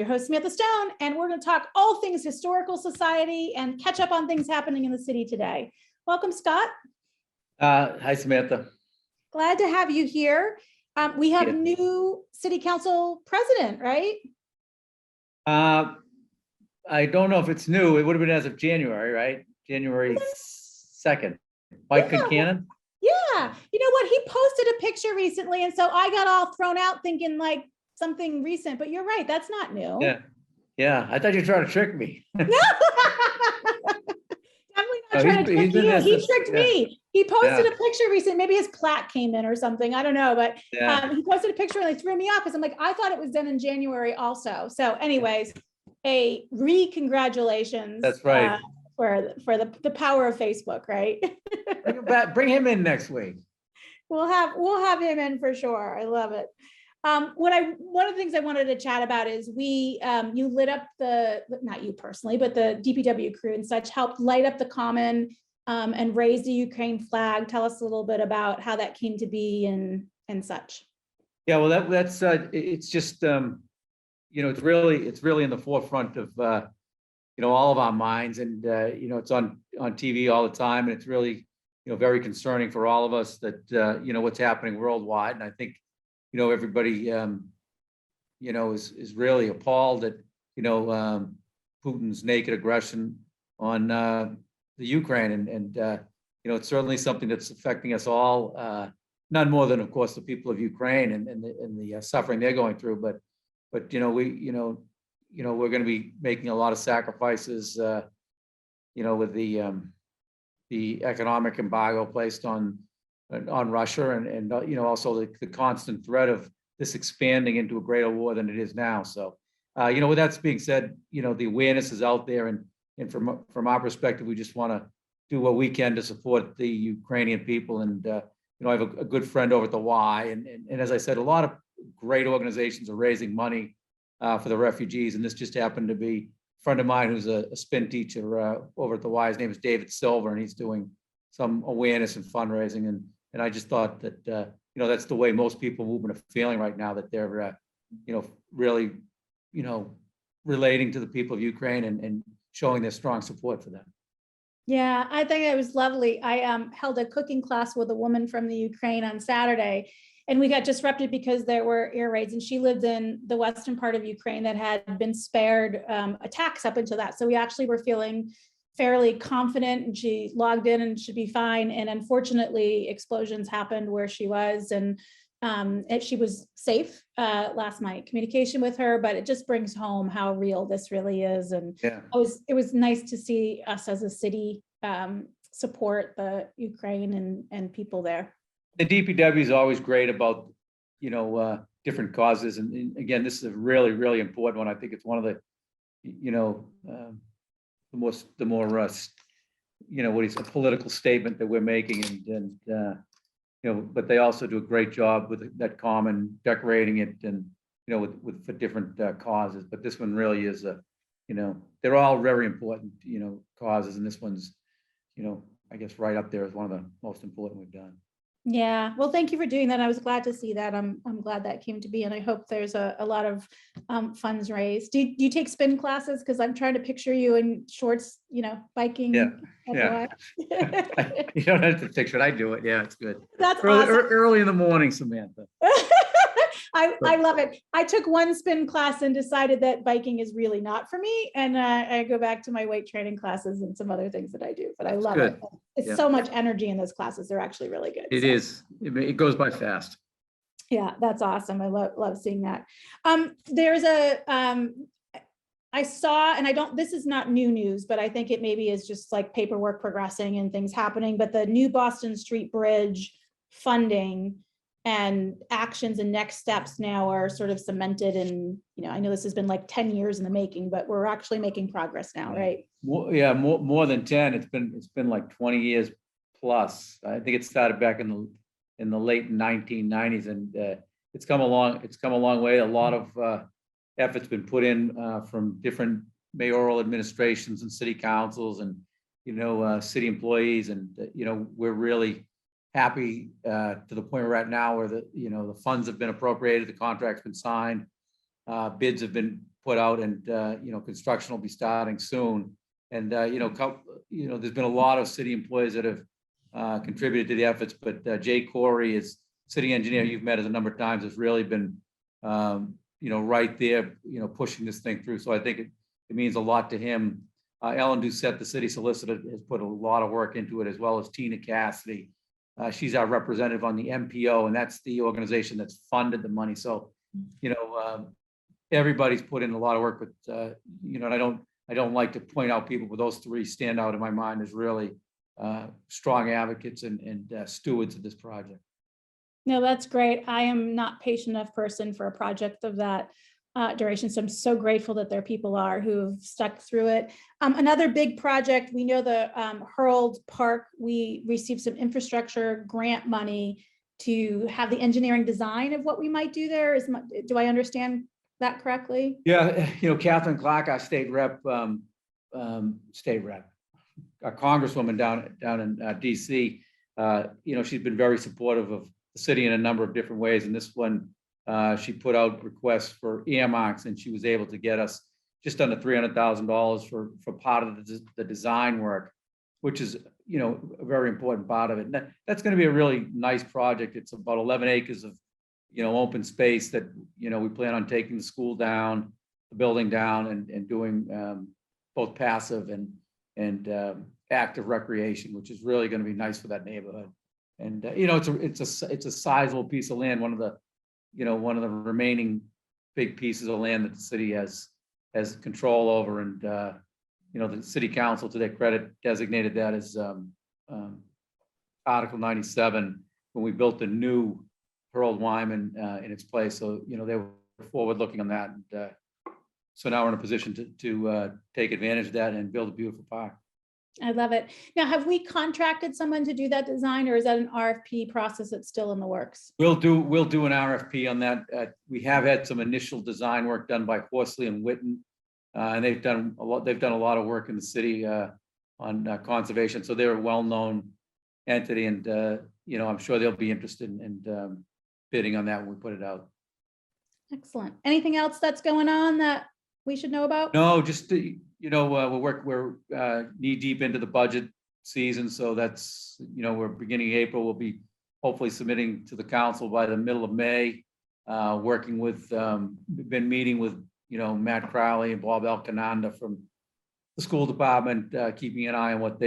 your host, Samantha Stone, and we're going to talk all things Historical Society and catch up on things happening in the city today. Welcome, Scott. Hi, Samantha. Glad to have you here. We have new city council president, right? I don't know if it's new. It would have been as of January, right? January 2nd. Mike Concannon? Yeah. You know what? He posted a picture recently, and so I got all thrown out thinking like something recent, but you're right. That's not new. Yeah. I thought you were trying to trick me. Definitely not trying to trick you. He tricked me. He posted a picture recently. Maybe his plaque came in or something. I don't know, but he posted a picture and they threw me off because I'm like, I thought it was done in January also. So anyways, a congratulations. That's right. For the power of Facebook, right? Bring him back. Bring him in next week. We'll have him in for sure. I love it. One of the things I wanted to chat about is you lit up not you personally, but the DPW crew and such helped light up the common and raise the Ukraine flag. Tell us a little bit about how that came to be and such. Yeah, well, that's it's just it's really in the forefront of all of our minds, and it's on TV all the time, and it's really very concerning for all of us that what's happening worldwide. And I think everybody is really appalled at Putin's naked aggression on the Ukraine, and it's certainly something that's affecting us all, none more than of course the people of Ukraine and the suffering they're going through, but we're going to be making a lot of sacrifices with the economic embargo placed on Russia, and also the constant threat of this expanding into a greater war than it is now. So with that being said, the awareness is out there, and from our perspective, we just want to do what we can to support the Ukrainian people. And I have a good friend over at the Y, and as I said, a lot of great organizations are raising money for the refugees, and this just happened to be a friend of mine who's a spin teacher over at the Y. His name is David Silver, and he's doing some awareness and fundraising, and I just thought that that's the way most people movement are feeling right now, that they're really relating to the people of Ukraine and showing their strong support for them. Yeah, I think it was lovely. I held a cooking class with a woman from the Ukraine on Saturday, and we got disrupted because there were air raids, and she lived in the western part of Ukraine that had been spared attacks up until that. So we actually were feeling fairly confident, and she logged in and should be fine. And unfortunately, explosions happened where she was, and she was safe last night. Communication with her, but it just brings home how real this really is. And it was nice to see us as a city support the Ukraine and people there. The DPW is always great about different causes, and again, this is a really, really important one. I think it's one of the the more what is a political statement that we're making, and but they also do a great job with that common, decorating it, and with for different causes. But this one really is they're all very important causes, and this one's I guess right up there as one of the most important we've done. Yeah, well, thank you for doing that. I was glad to see that. I'm glad that came to be, and I hope there's a lot of funds raised. Do you take spin classes? Because I'm trying to picture you in shorts, biking. Yeah. You don't have to picture it. I do it. Yeah, it's good. That's early, awesome. Early in the morning, Samantha. I love it. I took one spin class and decided that biking is really not for me, and I go back to my weight training classes and some other things that I do. But I love it. It's so much energy in those classes. They're actually really good. It is. It goes by fast. Yeah, that's awesome. I love seeing that. There's I saw, and this is not new news, but I think it maybe is just like paperwork progressing and things happening. But the new Boston Street Bridge funding and actions and next steps now are sort of cemented. And, I know this has been like 10 years in the making, but we're actually making progress now, right? More than 10. It's been like 20 years plus. I think it started back in the late 1990s, and it's come a long way. A lot of effort's been put in from different mayoral administrations and city councils and city employees, and we're really happy to the point we're at now, where the funds have been appropriated, the contract's been signed, bids have been put out, and construction will be starting soon. And there's been a lot of city employees that have contributed to the efforts, but Jay Corey is city engineer. You've met us a number of times. Has really been right there, pushing this thing through. So I think it means a lot to him. Ellen Doucette, the city solicitor, has put a lot of work into it, as well as Tina Cassidy. She's our representative on the MPO, and that's the organization that's funded the money. So, everybody's put in a lot of work, but and I don't like to point out people, but those three stand out in my mind as really strong advocates and stewards of this project. No, that's great. I am not patient enough person for a project of that duration. So I'm so grateful that there people are who've stuck through it. Another big project, we know the Hurled Park, we received some infrastructure grant money to have the engineering design of what we might do there. Do I understand that correctly? Yeah, Catherine Clark, our state rep, our congresswoman down in DC, she's been very supportive of the city in a number of different ways. And this one, she put out requests for earmarks, and she was able to get us just under $300,000 for part of the design work, which is, a very important part of it. And that's going to be a really nice project. It's about 11 acres of, open space that, we plan on taking the school down, the building down, and doing both passive and active recreation, which is really going to be nice for that neighborhood. And it's a sizable piece of land, one of the remaining big pieces of land that the city has control over. And the city council, to their credit, designated that as Article 97 when we built the new Harold Wyman in its place. So they were forward looking on that, and so now we're in a position to take advantage of that and build a beautiful park. I love it. Now, have we contracted someone to do that design, or is that an RFP process that's still in the works? We'll do an RFP on that. We have had some initial design work done by Horsley and Witten, and they've done a lot of work in the city on conservation. So they're a well-known entity, and I'm sure they'll be interested in bidding on that when we put it out. Excellent. Anything else that's going on that we should know about? No, just we're knee deep into the budget season, so that's we're beginning April. We'll be hopefully submitting to the council by the middle of May. Working with, been meeting with Matt Crowley and Bob Elkananda from the school department, keeping an eye on what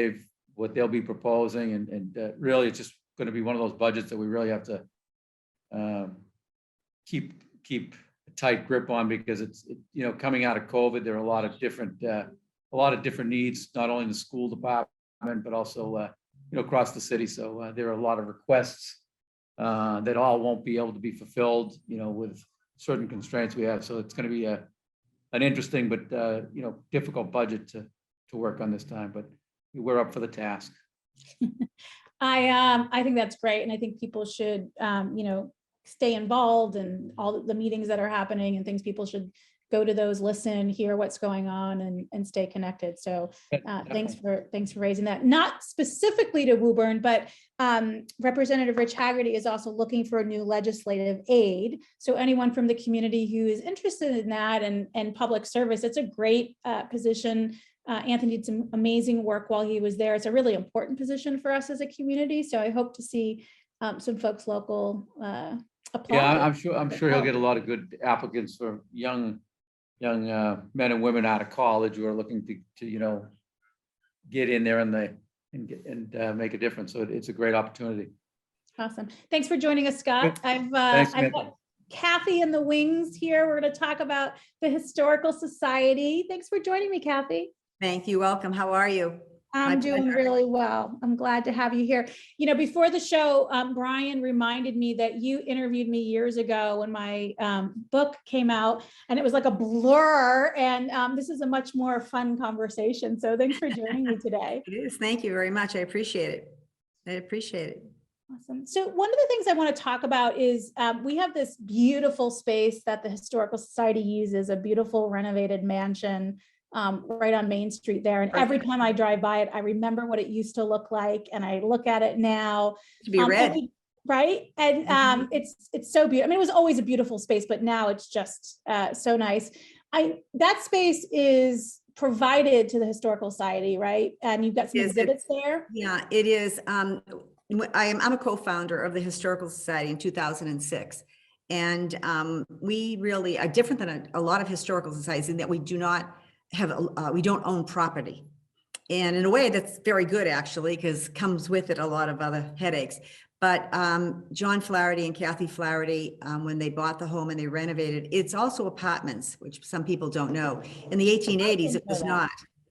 they'll be proposing, and really it's just going to be one of those budgets that we really have to keep a tight grip on, because it's coming out of COVID, there are a lot of different needs, not only in the school department but also across the city. So there are a lot of requests that all won't be able to be fulfilled with certain constraints we have. So it's going to be an interesting but difficult budget to work on this time, but we're up for the task. I think that's great, and I think people should stay involved in all the meetings that are happening and things. People should go to those, listen, hear what's going on, and stay connected. So thanks for raising that. Not specifically to Woburn, but Representative Rich Haggerty is also looking for a new legislative aide. So anyone from the community who is interested in that and public service, it's a great position. Anthony did some amazing work while he was there. It's a really important position for us as a community. So I hope to see some folks local apply. Yeah, I'm sure he'll get a lot of good applicants for young men and women out of college who are looking to get in there and make a difference. So it's a great opportunity. Awesome. Thanks for joining us, Scott. I've got Kathy in the wings here. We're going to talk about the Historical Society. Thanks for joining me, Kathy. Thank you. Welcome. How are you? I'm doing really well. I'm glad to have you here. Before the show, Brian reminded me that you interviewed me years ago when my book came out, and it was like a blur. And this is a much more fun conversation. So thanks for joining me today. It is. Thank you very much. I appreciate it. Awesome. So one of the things I want to talk about is we have this beautiful space that the Historical Society uses, a beautiful renovated mansion right on Main Street there. And every time I drive by it, I remember what it used to look like. And I look at it now. To be red. Right. And it's so beautiful. I mean, it was always a beautiful space, but now it's just so nice. That space is provided to the Historical Society, right? And you've got some Is it- exhibits there. Yeah, it is. I'm a co-founder of the Historical Society in 2006. And we really are different than a lot of historical societies in that we do not have, we don't own property. And in a way that's very good actually, because comes with it a lot of other headaches. But John Flaherty and Kathy Flaherty, when they bought the home and they renovated, it's also apartments, which some people don't know. In the 1880s, it was not.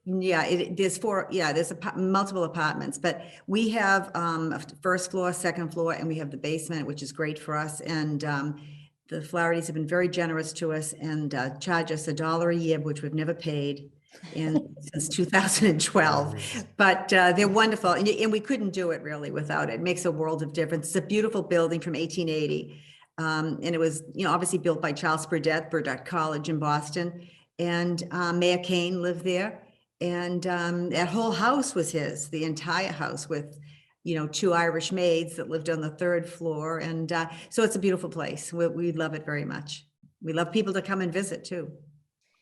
Yeah, there's multiple apartments, but we have a first floor, second floor, and we have the basement, which is great for us. And the Flahertys have been very generous to us and charge us $1 a year, which we've never paid since 2012. But they're wonderful, and we couldn't do it really without it. It makes a world of difference. It's a beautiful building from 1880, and it was, obviously built by Charles Burdett College in Boston, and Mayor Kane lived there. And that whole house was his, the entire house with, 2 Irish maids that lived on the 3rd floor. And so it's a beautiful place. We love it very much. We love people to come and visit too.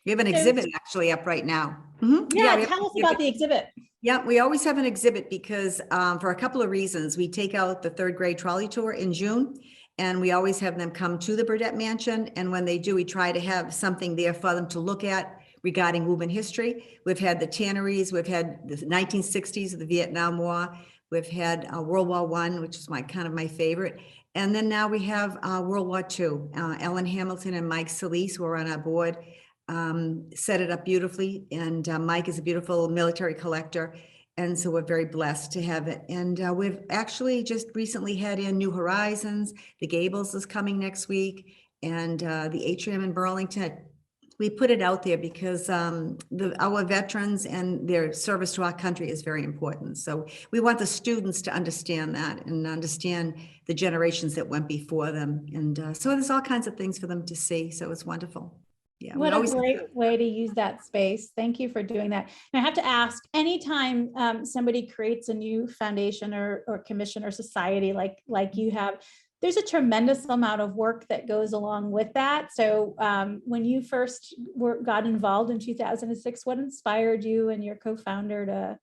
We have an exhibit actually up right now. Yeah, tell us about the exhibit. Yeah, we always have an exhibit because for a couple of reasons. We take out the 3rd grade trolley tour in June, and we always have them come to the Burdett Mansion. And when they do, we try to have something there for them to look at regarding Woburn history. We've had the tanneries, we've had the 1960s, the Vietnam War, we've had World War I, which is kind of my favorite. And then now we have World War II. Ellen Hamilton and Mike Solis, who are on our board, set it up beautifully. And Mike is a beautiful military collector. And so we're very blessed to have it. And we've actually just recently had in New Horizons. The Gables is coming next week, and the Atrium in Burlington. We put it out there because our veterans and their service to our country is very important. So we want the students to understand that and understand the generations that went before them. And so there's all kinds of things for them to see. So it's wonderful. Yeah, what a great way to use that space. Thank you for doing that. And I have to ask, anytime somebody creates a new foundation or commission or society like you have, there's a tremendous amount of work that goes along with that. So when you first got involved in 2006, what inspired you and your co-founder to?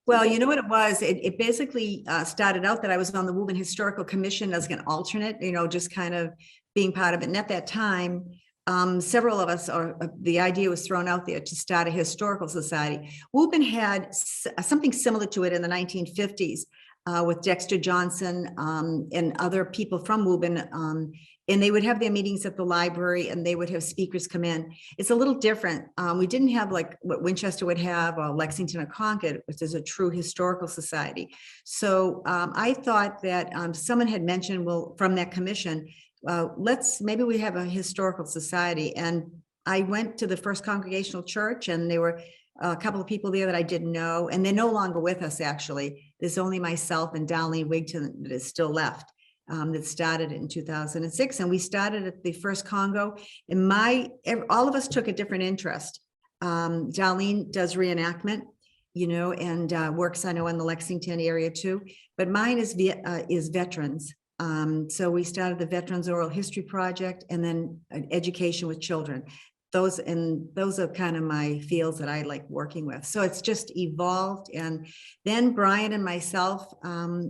Well, you know what it was? It basically started out that I was on the Woburn Historical Commission as an alternate, just kind of being part of it. And at that time, several of us, the idea was thrown out there to start a historical society. Woburn had something similar to it in the 1950s. With Dexter Johnson and other people from Woburn, and they would have their meetings at the library and they would have speakers come in. It's a little different. We didn't have like what Winchester would have or Lexington or Concord, which is a true historical society. So I thought that someone had mentioned, well, from that commission, maybe we have a historical society. And I went to the First Congregational Church, and there were a couple of people there that I didn't know, and they're no longer with us, actually. There's only myself and Darlene Wigton that is still left, that started in 2006. And we started at the First Congo, and all of us took a different interest. Darlene does reenactment, and works, I know, in the Lexington area too, but mine is veterans. So we started the Veterans Oral History Project, and then education with children. Those are kind of my fields that I like working with. So it's just evolved. And then Brian and myself,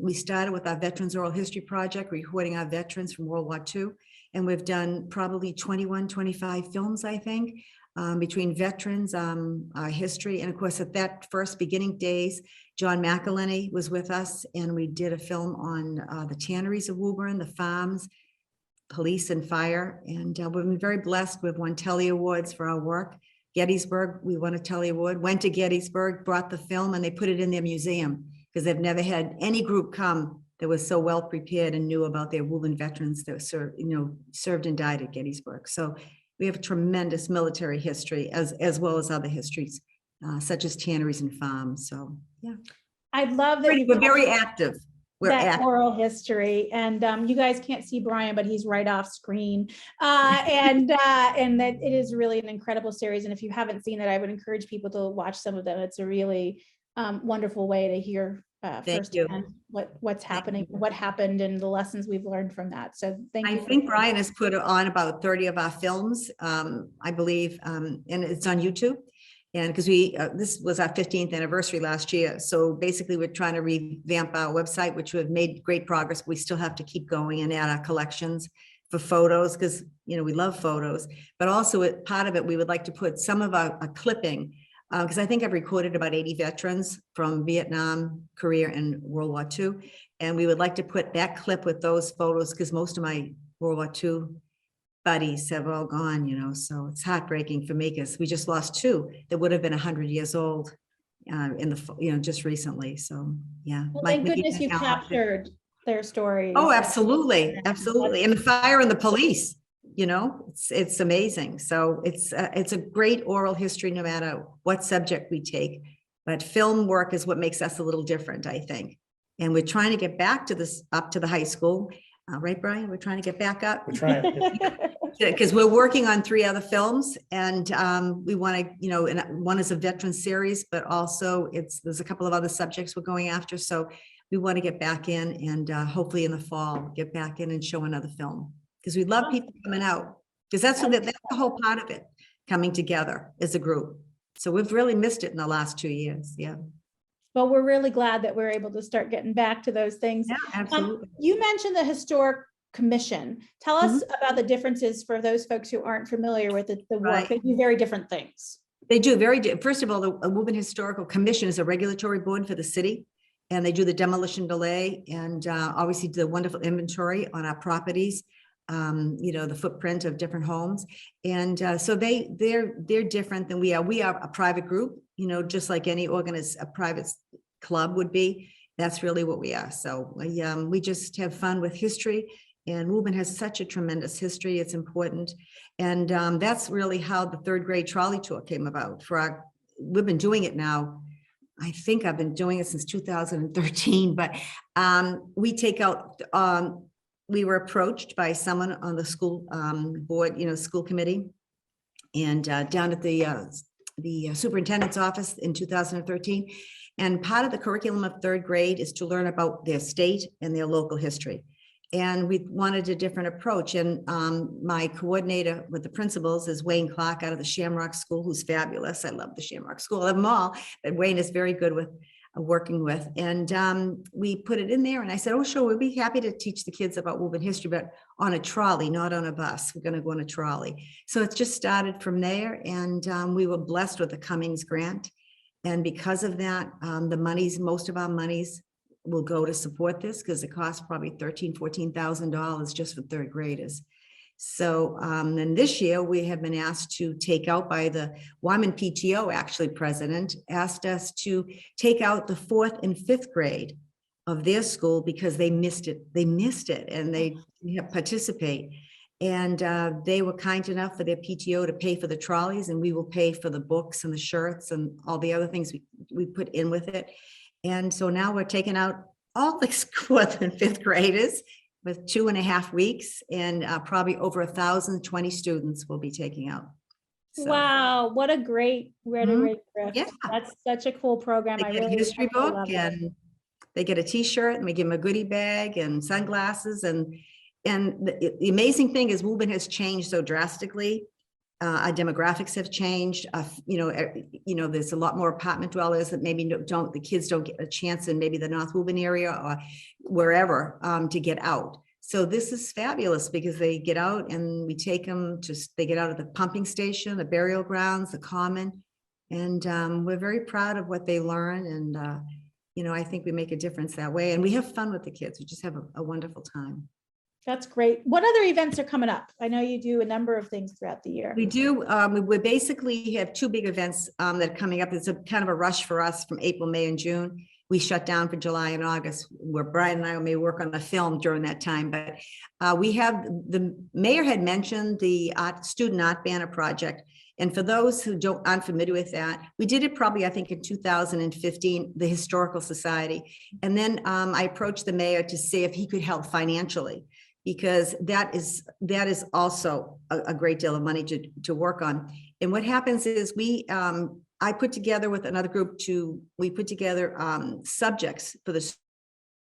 we started with our Veterans Oral History Project, recording our veterans from World War II. And we've done probably 25 films, I think, between veterans, our history. And of course, at that first beginning days, John McElhenney was with us, and we did a film on the tanneries of Woburn, the farms, police and fire. And we've been very blessed. We've won Telly Awards for our work. Gettysburg, we won a Telly Award, went to Gettysburg, brought the film, and they put it in their museum because they've never had any group come that was so well prepared and knew about their Woburn veterans that served and died at Gettysburg. So we have a tremendous military history as well as other histories, such as tanneries and farms. So yeah. I love that we're very active. Oral history, and you guys can't see Brian, but he's right off screen, and that it is really an incredible series. And if you haven't seen it, I would encourage people to watch some of them. It's a really wonderful way to hear Thank you. firsthand what's happening, what happened, and the lessons we've learned from that. So thank you. I think Brian has put on about 30 of our films, I believe, and it's on YouTube. And because this was our 15th anniversary last year. So basically we're trying to revamp our website, which we've made great progress. We still have to keep going and add our collections for photos because, we love photos, but also part of it, we would like to put some of our clipping because I think I've recorded about 80 veterans from Vietnam, Korea, and World War II. And we would like to put that clip with those photos because most of my World War II buddies have all gone, so it's heartbreaking for me because we just lost 2 that would have been 100 years old in the, just recently. So, yeah. Well, thank goodness you captured their stories. Oh, absolutely. Absolutely. And the fire and the police, it's amazing. So it's a great oral history, no matter what subject we take, but film work is what makes us a little different, I think. And we're trying to get back to this, up to the high school. Right, Brian? We're trying to get back up. We're trying. Because we're working on 3 other films and we want to, and one is a veteran series, but also there's a couple of other subjects we're going after. So we want to get back in and hopefully in the fall, get back in and show another film because we love people coming out because that's the whole part of it, coming together as a group. So we've really missed it in the last 2 years. Yeah. Well, we're really glad that we're able to start getting back to those things. Yeah, absolutely. You mentioned the Historic Commission. Tell us about the differences for those folks who aren't familiar with the work. Right. They do very different things. They do first of all, the Woburn Historical Commission is a regulatory board for the city, and they do the demolition delay and obviously do the wonderful inventory on our properties, the footprint of different homes. And so they're different than we are. We are a private group, just like any a private club would be. That's really what we are. So we just have fun with history. And Woburn has such a tremendous history. It's important. And that's really how the 3rd grade trolley tour came about. We've been doing it now. I think I've been doing it since 2013, but we take out, we were approached by someone on the school board, school committee, and down at the superintendent's office in 2013. And part of the curriculum of 3rd grade is to learn about their state and their local history. And we wanted a different approach. And my coordinator with the principals is Wayne Clark out of the Shamrock School, who's fabulous. I love the Shamrock School. I love them all, but Wayne is very good with working with. And we put it in there and I said, oh, sure, we'll be happy to teach the kids about Woburn history, but on a trolley, not on a bus. We're going to go on a trolley. So it just started from there. And we were blessed with the Cummings grant. And because of that, most of our monies will go to support this because it costs probably $13,000, $14,000 just for 3rd graders. So and this year we have been asked to take out by the Wyman PTO, actually president asked us to take out the 4th and 5th grade of their school because they missed it. They missed it and they didn't participate. And they were kind enough for their PTO to pay for the trolleys, and we will pay for the books and the shirts and all the other things we put in with it. And so now we're taking out all the 4th and 5th graders with 2.5 weeks, and probably over 1,020 students will be taking out. So, wow, what a great gift. Yeah. That's such a cool program. they get a history book and they get a t-shirt and we give them a goodie bag and sunglasses. And the amazing thing is Woburn has changed so drastically. Our demographics have changed. There's a lot more apartment dwellers that maybe the kids don't get a chance in maybe the North Woburn area or wherever to get out. So this is fabulous because they get out and we take them they get out of the pumping station, the burial grounds, the common. And we're very proud of what they learn. And, I think we make a difference that way. And we have fun with the kids. We just have a wonderful time. That's great. What other events are coming up? I know you do a number of things throughout the year. We do. We basically have 2 big events that are coming up. It's a kind of a rush for us from April, May, and June. We shut down for July and August, where Brian and I may work on the film during that time. But we have, the mayor had mentioned the student art banner project. And for those who aren't familiar with that, we did it probably, I think, in 2015, the Historical Society. And then I approached the mayor to see if he could help financially, because that is also a great deal of money to work on. And what happens is I put together with another group we put together subjects for the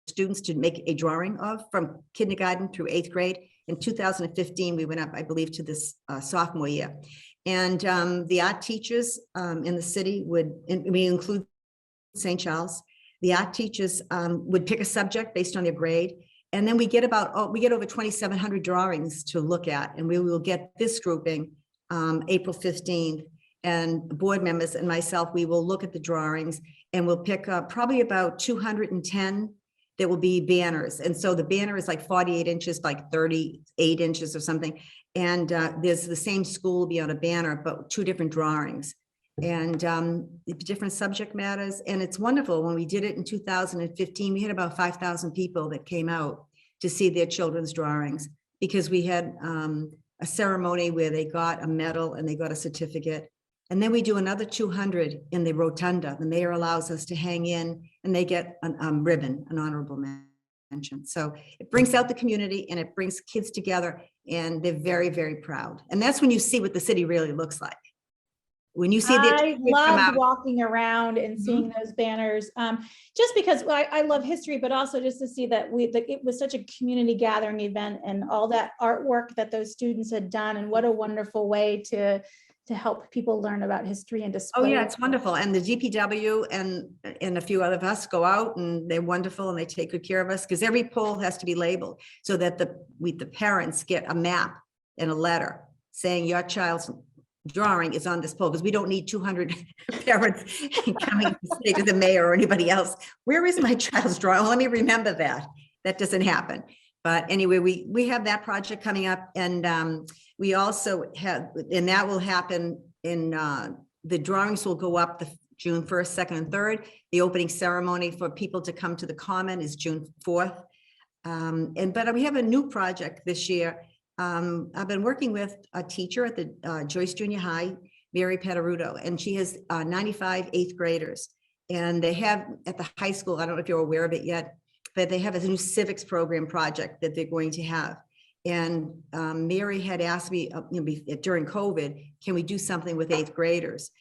students to make a drawing of from kindergarten through 8th grade. In 2015, we went up, I believe, to this sophomore year. And the art teachers in the city we include St. Charles, the art teachers would pick a subject based on their grade. And then we get over 2,700 drawings to look at, and we will get this grouping April 15th. And board members and myself, we will look at the drawings and we'll pick up probably about 210 that will be banners. And so the banner is like 48 inches, like 38 inches or something. And there's the same school will be on a banner, but 2 different drawings and different subject matters. And it's wonderful. When we did it in 2015, we had about 5,000 people that came out to see their children's drawings, because we had a ceremony where they got a medal and they got a certificate. And then we do another 200 in the rotunda. The mayor allows us to hang in and they get a ribbon, an honorable mention. So it brings out the community and it brings kids together, and they're very, very proud. And that's when you see what the city really looks like. When you see I love walking around and seeing those banners, just because I love history, but also just to see that it was such a community gathering event and all that artwork that those students had done, and what a wonderful way to help people learn about history and display. Oh yeah, it's wonderful. And the DPW and a few other of us go out, and they're wonderful, and they take good care of us, because every pole has to be labeled so that the parents get a map and a letter saying your child's drawing is on this pole, because we don't need 200 parents coming to say to the mayor or anybody else, where is my child's drawing? Well, let me remember that. That doesn't happen. But anyway, we have that project coming up, and we also have, and that will happen in, the drawings will go up the June 1st, 2nd, and 3rd. The opening ceremony for people to come to the Common is June 4th. But we have a new project this year. I've been working with a teacher at the Joyce Junior High, Mary Petaruto, and she has 95 8th graders. And they have at the high school, I don't know if you're aware of it yet, but they have a new civics program project that they're going to have. And Mary had asked me during COVID, can we do something with 8th graders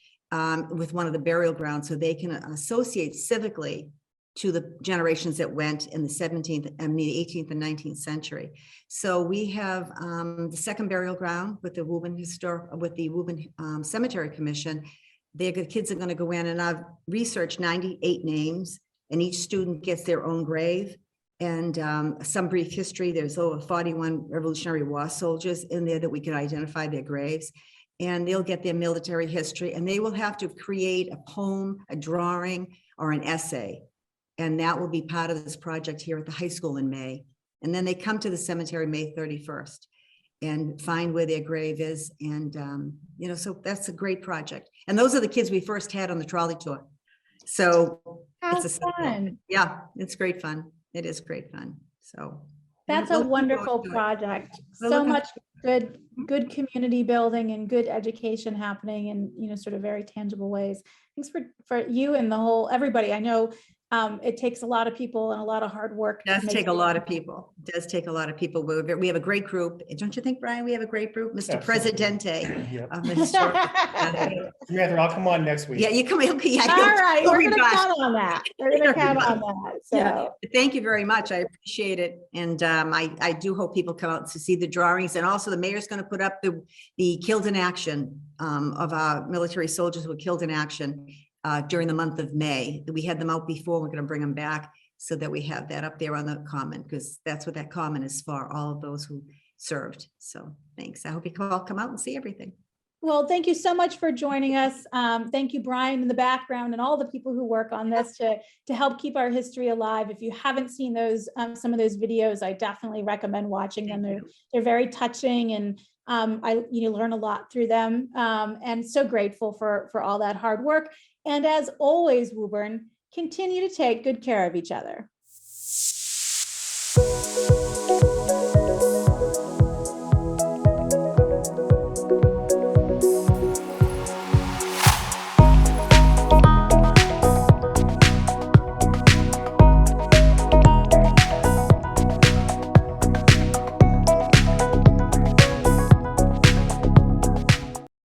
with one of the burial grounds, so they can associate civically to the generations that went in the 18th and 19th century. So we have the second burial ground with the Woburn Cemetery Commission. The kids are going to go in, and I've researched 98 names, and each student gets their own grave and some brief history. There's over 41 Revolutionary War soldiers in there that we can identify their graves, and they'll get their military history, and they will have to create a poem, a drawing, or an essay. And that will be part of this project here at the high school in May. And then they come to the cemetery May 31st and find where their grave is. And, so that's a great project. And those are the kids we first had on the trolley tour. So it's fun. Yeah, it's great fun. It is great fun. So that's a wonderful project. So much good community building and good education happening in, sort of very tangible ways. Thanks for you and everybody. I know it takes a lot of people and a lot of hard work. It does take a lot of people. It does take a lot of people. We have a great group. Don't you think, Brian? We have a great group, Mr. Absolutely. Presidente of the Historical Society. Samantha, I'll come on next week. Yeah, you come. Yeah, all right, we're going to count on that. We're going to count on that. So yeah. Thank you very much. I appreciate it, and I do hope people come out to see the drawings. And also, the mayor's going to put up the killed in action of our military soldiers who were killed in action during the month of May. We had them out before. We're going to bring them back so that we have that up there on the Common, because that's what that Common is for, all of those who served. So thanks. I hope you can all come out and see everything. Well, thank you so much for joining us. Thank you, Brian, in the background, and all the people who work on this to help keep our history alive. If you haven't seen those, some of those videos, I definitely recommend watching them. They're very touching, and you learn a lot through them, and so grateful for all that hard work. And as always, Woburn, continue to take good care of each other.